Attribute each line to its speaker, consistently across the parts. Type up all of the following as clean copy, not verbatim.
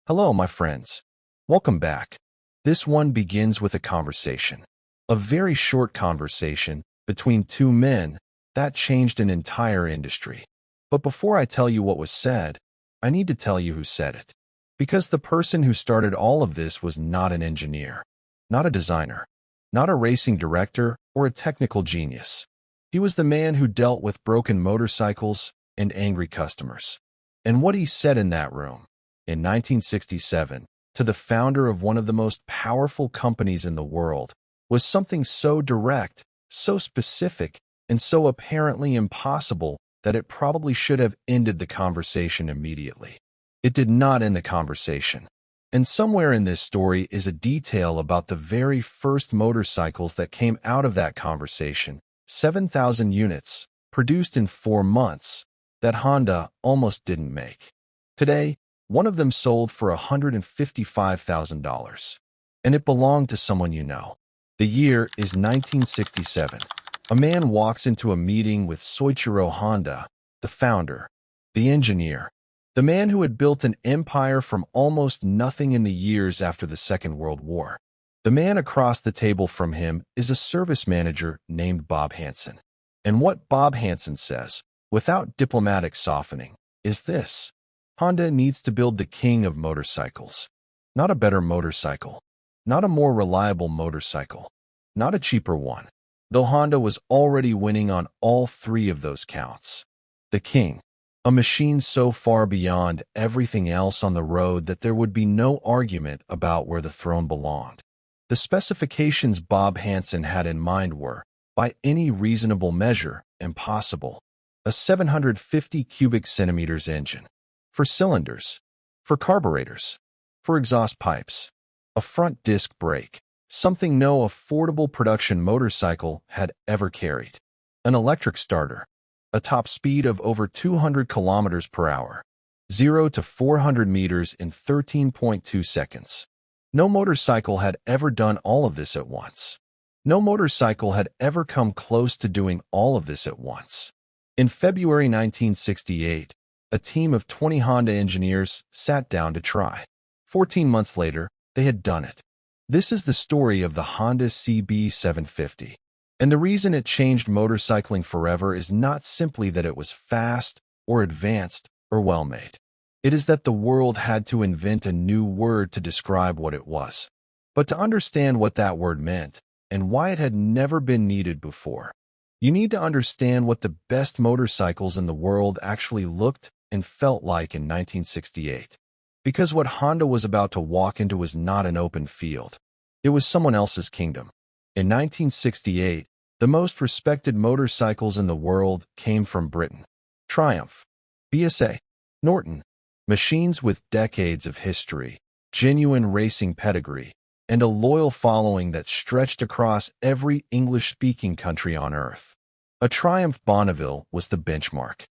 Speaker 1: Hello, my friends. Welcome back. This one begins with a conversation. A very short conversation between two men that changed an entire industry. But before I tell you what was said, I need to tell you who said it. Because the person who started all of this was not an engineer, not a designer, not a racing director or a technical genius. He was the man who dealt with broken motorcycles and angry customers. And what he said in that room, in 1967, to the founder of one of the most powerful companies in the world, was something so direct, so specific, and so apparently impossible that it probably should have ended the conversation immediately. It did not end the conversation. And somewhere in this story is a detail about the very first motorcycles that came out of that conversation, 7,000 units, produced in 4 months, that Honda almost didn't make. Today, one of them sold for $155,000. And it belonged to someone you know. The year is 1967. A man walks into a meeting with Soichiro Honda, the founder, the engineer, the man who had built an empire from almost nothing in the years after the Second World War. The man across the table from him is a service manager named Bob Hansen. And what Bob Hansen says, without diplomatic softening, is this: Honda needs to build the king of motorcycles. Not a better motorcycle. Not a more reliable motorcycle. Not a cheaper one. Though Honda was already winning on all 3 of those counts. The king. A machine so far beyond everything else on the road that there would be no argument about where the throne belonged. The specifications Bob Hansen had in mind were, by any reasonable measure, impossible. A 750 cubic centimeters engine. For cylinders. For carburetors. For exhaust pipes. A front disc brake. Something no affordable production motorcycle had ever carried. An electric starter. A top speed of over 200 kilometers per hour. 0 to 400 meters in 13.2 seconds. No motorcycle had ever done all of this at once. No motorcycle had ever come close to doing all of this at once. In February 1968, a team of 20 Honda engineers sat down to try. 14 months later, they had done it. This is the story of the Honda CB750. And the reason it changed motorcycling forever is not simply that it was fast, or advanced, or well-made. It is that the world had to invent a new word to describe what it was. But to understand what that word meant, and why it had never been needed before, you need to understand what the best motorcycles in the world actually looked and felt like in 1968. Because what Honda was about to walk into was not an open field. It was someone else's kingdom. In 1968, the most respected motorcycles in the world came from Britain. Triumph, BSA, Norton, machines with decades of history, genuine racing pedigree, and a loyal following that stretched across every English-speaking country on Earth. A Triumph Bonneville was the benchmark.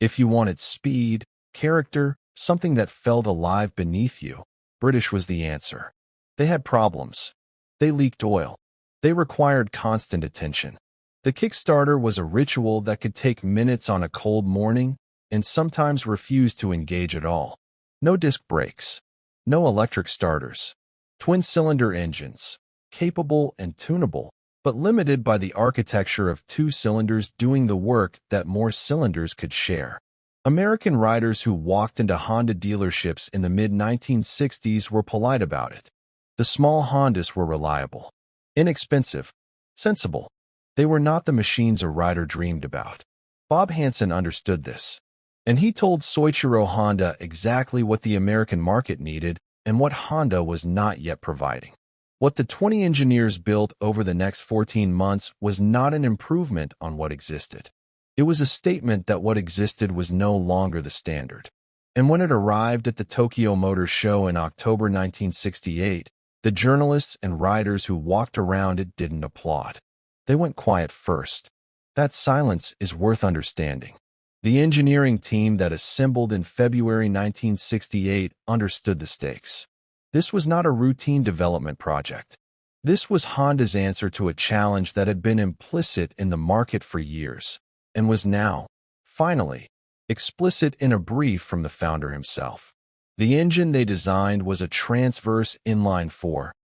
Speaker 1: If you wanted speed, character, something that felt alive beneath you, British was the answer. They had problems. They leaked oil. They required constant attention. The Kickstarter was a ritual that could take minutes on a cold morning and sometimes refuse to engage at all. No disc brakes. No electric starters. Twin-cylinder engines, capable and tunable, but limited by the architecture of 2 cylinders doing the work that more cylinders could share. American riders who walked into Honda dealerships in the mid-1960s were polite about it. The small Hondas were reliable, inexpensive, sensible. They were not the machines a rider dreamed about. Bob Hansen understood this, and he told Soichiro Honda exactly what the American market needed and what Honda was not yet providing. What the 20 engineers built over the next 14 months was not an improvement on what existed. It was a statement that what existed was no longer the standard. And when it arrived at the Tokyo Motor Show in October 1968, the journalists and riders who walked around it didn't applaud. They went quiet first. That silence is worth understanding. The engineering team that assembled in February 1968 understood the stakes. This was not a routine development project. This was Honda's answer to a challenge that had been implicit in the market for years, and was now, finally, explicit in a brief from the founder himself. The engine they designed was a transverse inline four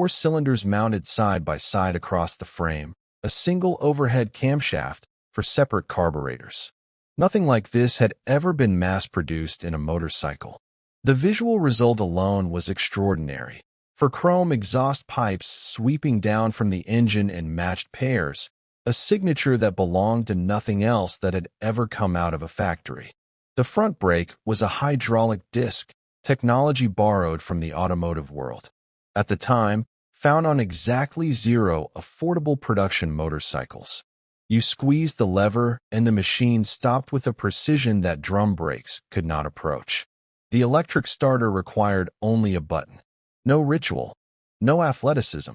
Speaker 1: cylinders mounted side by side across the frame, a single overhead camshaft for separate carburetors. Nothing like this had ever been mass-produced in a motorcycle. The visual result alone was extraordinary. For chrome exhaust pipes sweeping down from the engine in matched pairs, a signature that belonged to nothing else that had ever come out of a factory. The front brake was a hydraulic disc, technology borrowed from the automotive world. At the time, found on exactly 0 affordable production motorcycles. You squeezed the lever and the machine stopped with a precision that drum brakes could not approach. The electric starter required only a button. No ritual, no athleticism,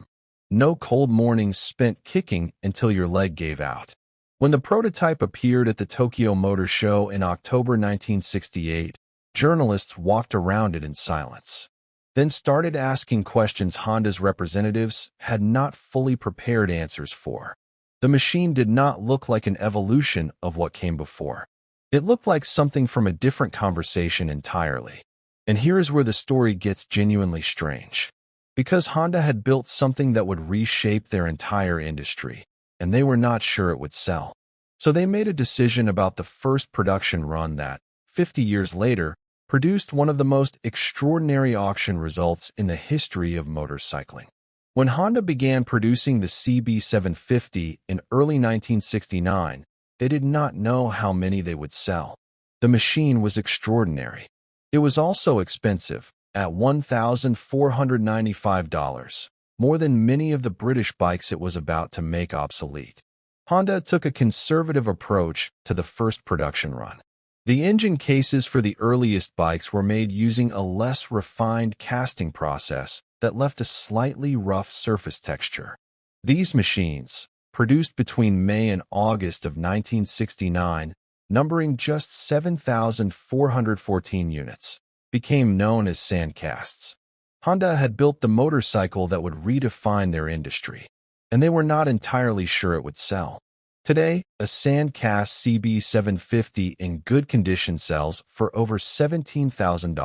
Speaker 1: no cold mornings spent kicking until your leg gave out. When the prototype appeared at the Tokyo Motor Show in October 1968, journalists walked around it in silence, then started asking questions Honda's representatives had not fully prepared answers for. The machine did not look like an evolution of what came before. It looked like something from a different conversation entirely. And here is where the story gets genuinely strange. Because Honda had built something that would reshape their entire industry, and they were not sure it would sell. So they made a decision about the first production run that, 50 years later, produced one of the most extraordinary auction results in the history of motorcycling. When Honda began producing the CB750 in early 1969, they did not know how many they would sell. The machine was extraordinary. It was also expensive, at $1,495, more than many of the British bikes it was about to make obsolete. Honda took a conservative approach to the first production run. The engine cases for the earliest bikes were made using a less refined casting process that left a slightly rough surface texture. These machines, produced between May and August of 1969, numbering just 7,414 units, became known as Sandcasts. Honda had built the motorcycle that would redefine their industry, and they were not entirely sure it would sell. Today, a Sandcast CB750 in good condition sells for over $17,000. A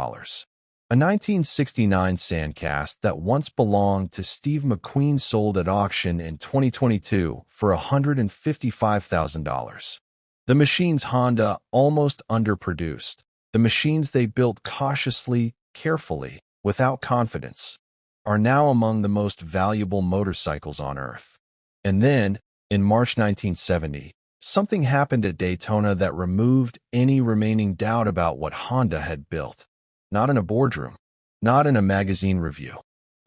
Speaker 1: 1969 Sandcast that once belonged to Steve McQueen sold at auction in 2022 for $155,000. The machines Honda almost underproduced, the machines they built cautiously, carefully, without confidence, are now among the most valuable motorcycles on Earth. And then, in March 1970, something happened at Daytona that removed any remaining doubt about what Honda had built. Not in a boardroom, not in a magazine review,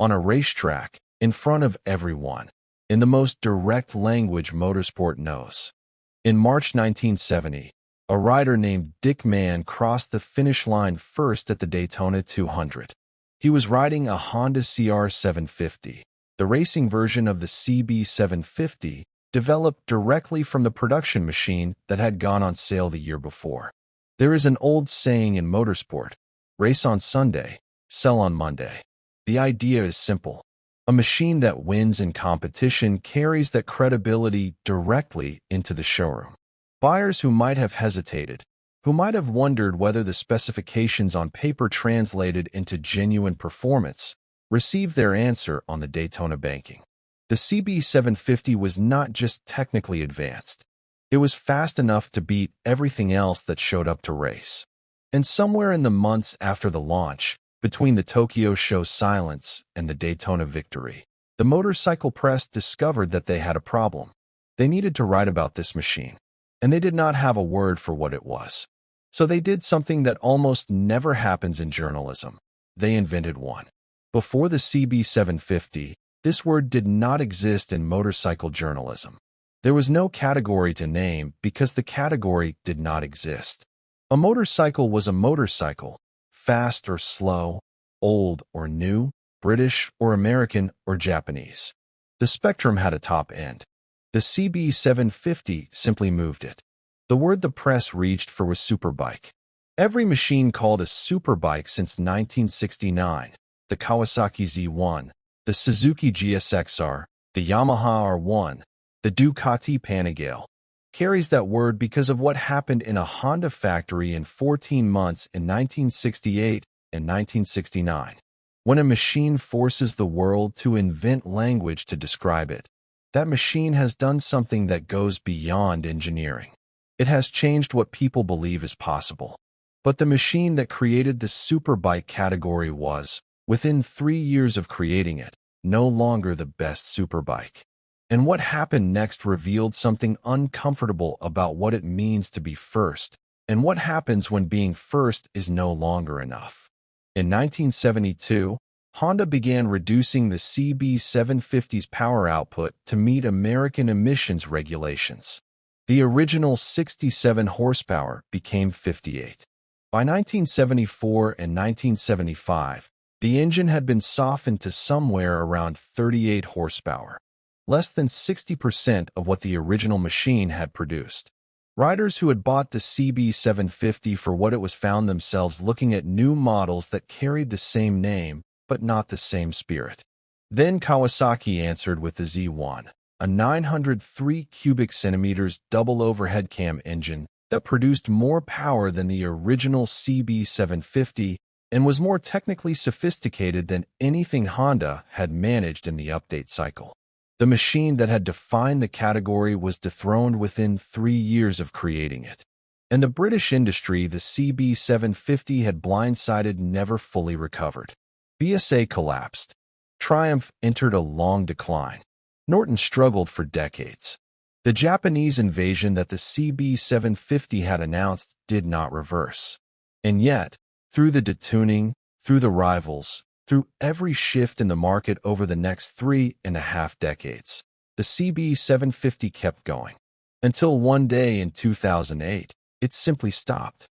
Speaker 1: on a racetrack, in front of everyone, in the most direct language motorsport knows. In March 1970, a rider named Dick Mann crossed the finish line first at the Daytona 200. He was riding a Honda CR750, the racing version of the CB750, developed directly from the production machine that had gone on sale the year before. There is an old saying in motorsport, race on Sunday, sell on Monday. The idea is simple. A machine that wins in competition carries that credibility directly into the showroom. Buyers who might have hesitated, who might have wondered whether the specifications on paper translated into genuine performance, received their answer on the Daytona banking. The CB750 was not just technically advanced. It was fast enough to beat everything else that showed up to race. And somewhere in the months after the launch, between the Tokyo show's silence and the Daytona victory, the motorcycle press discovered that they had a problem. They needed to write about this machine, and they did not have a word for what it was. So they did something that almost never happens in journalism. They invented one. Before the CB750, this word did not exist in motorcycle journalism. There was no category to name because the category did not exist. A motorcycle was a motorcycle, fast or slow, old or new, British or American or Japanese. The spectrum had a top end. The CB750 simply moved it. The word the press reached for was Superbike. Every machine called a Superbike since 1969, the Kawasaki Z1, the Suzuki GSXR, the Yamaha R1, the Ducati Panigale, carries that word because of what happened in a Honda factory in 14 months in 1968 in 1969. When a machine forces the world to invent language to describe it, that machine has done something that goes beyond engineering. It has changed what people believe is possible. But the machine that created the Superbike category was, within 3 years of creating it, no longer the best Superbike. And what happened next revealed something uncomfortable about what it means to be first, and what happens when being first is no longer enough. In 1972, Honda began reducing the CB750's power output to meet American emissions regulations. The original 67 horsepower became 58. By 1974 and 1975, the engine had been softened to somewhere around 38 horsepower, less than 60% of what the original machine had produced. Riders who had bought the CB750 for what it was found themselves looking at new models that carried the same name, but not the same spirit. Then Kawasaki answered with the Z1, a 903 cubic centimeters double overhead cam engine that produced more power than the original CB750 and was more technically sophisticated than anything Honda had managed in the update cycle. The machine that had defined the category was dethroned within 3 years of creating it. And the British industry the CB750 had blindsided never fully recovered. BSA collapsed. Triumph entered a long decline. Norton struggled for decades. The Japanese invasion that the CB750 had announced did not reverse. And yet, through the detuning, through the rivals, through every shift in the market over the next 3.5 decades, the CB750 kept going. Until one day in 2008, it simply stopped.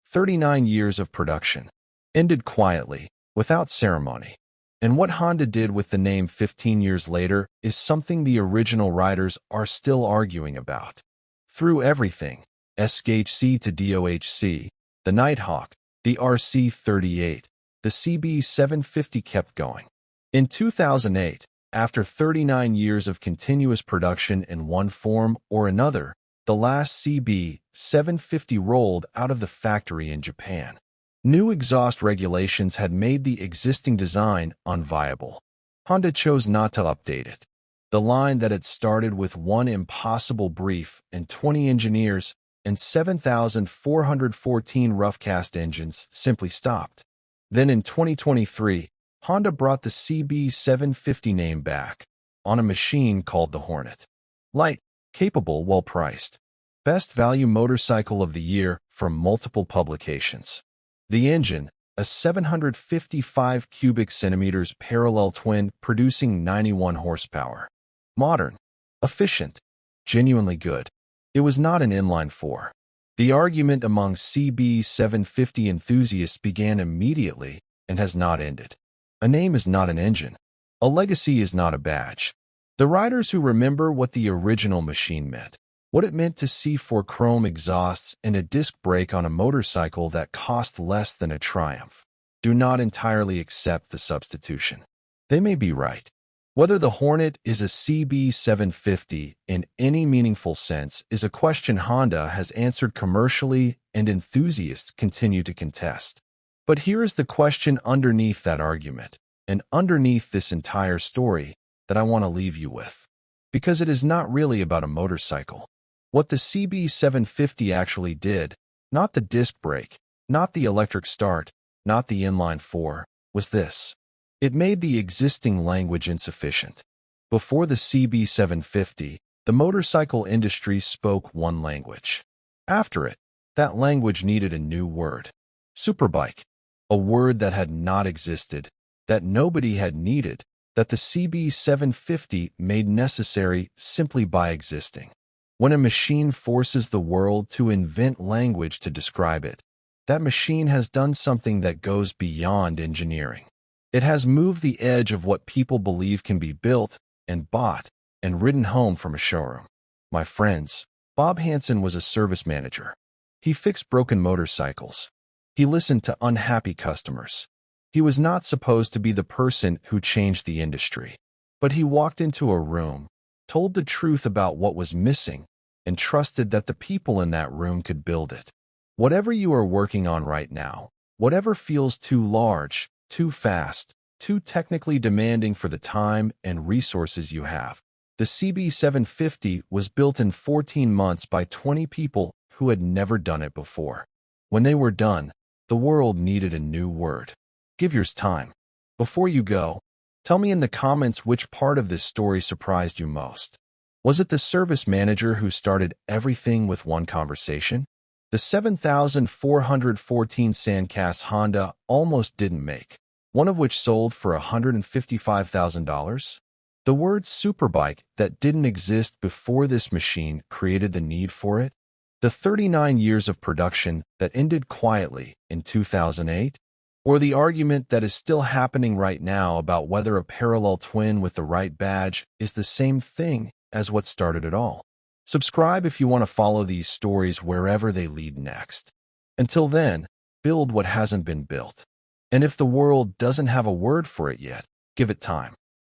Speaker 1: 39 years of production ended quietly, without ceremony. And what Honda did with the name 15 years later is something the original riders are still arguing about. Through everything, SHC to DOHC, the Nighthawk, the RC38, the CB750 kept going. In 2008, after 39 years of continuous production in one form or another, the last CB750 rolled out of the factory in Japan. New exhaust regulations had made the existing design unviable. Honda chose not to update it. The line that had started with one impossible brief and 20 engineers and 7,414 rough-cast engines simply stopped. Then in 2023, Honda brought the CB750 name back, on a machine called the Hornet. Light, capable, well-priced. Best value motorcycle of the year from multiple publications. The engine, a 755 cubic centimeters parallel twin producing 91 horsepower. Modern, efficient, genuinely good. It was not an inline-4. The argument among CB750 enthusiasts began immediately and has not ended. A name is not an engine. A legacy is not a badge. The riders who remember what the original machine meant, what it meant to see 4 chrome exhausts and a disc brake on a motorcycle that cost less than a Triumph, do not entirely accept the substitution. They may be right. Whether the Hornet is a CB750 in any meaningful sense is a question Honda has answered commercially and enthusiasts continue to contest. But here is the question underneath that argument, and underneath this entire story, that I want to leave you with. Because it is not really about a motorcycle. What the CB750 actually did, not the disc brake, not the electric start, not the inline-4, was this. It made the existing language insufficient. Before the CB750, the motorcycle industry spoke one language. After it, that language needed a new word. Superbike. A word that had not existed, that nobody had needed, that the CB750 made necessary simply by existing. When a machine forces the world to invent language to describe it, that machine has done something that goes beyond engineering. It has moved the edge of what people believe can be built and bought and ridden home from a showroom. My friends, Bob Hansen was a service manager. He fixed broken motorcycles. He listened to unhappy customers. He was not supposed to be the person who changed the industry. But he walked into a room, told the truth about what was missing, and trusted that the people in that room could build it. Whatever you are working on right now, Whatever feels too large, too fast, too technically demanding for the time and resources you have. The CB750 was built in 14 months by 20 people who had never done it before. When they were done, the world needed a new word. Give yours time. Before you go, tell me in the comments which part of this story surprised you most. Was it the service manager who started everything with one conversation? The 7,414 Sandcast Honda almost didn't make, one of which sold for $155,000? The word Superbike that didn't exist before this machine created the need for it? The 39 years of production that ended quietly in 2008? Or the argument that is still happening right now about whether a parallel twin with the right badge is the same thing as what started it all? Subscribe if you want to follow these stories wherever they lead next. Until then, build what hasn't been built. And if the world doesn't have a word for it yet, give it time.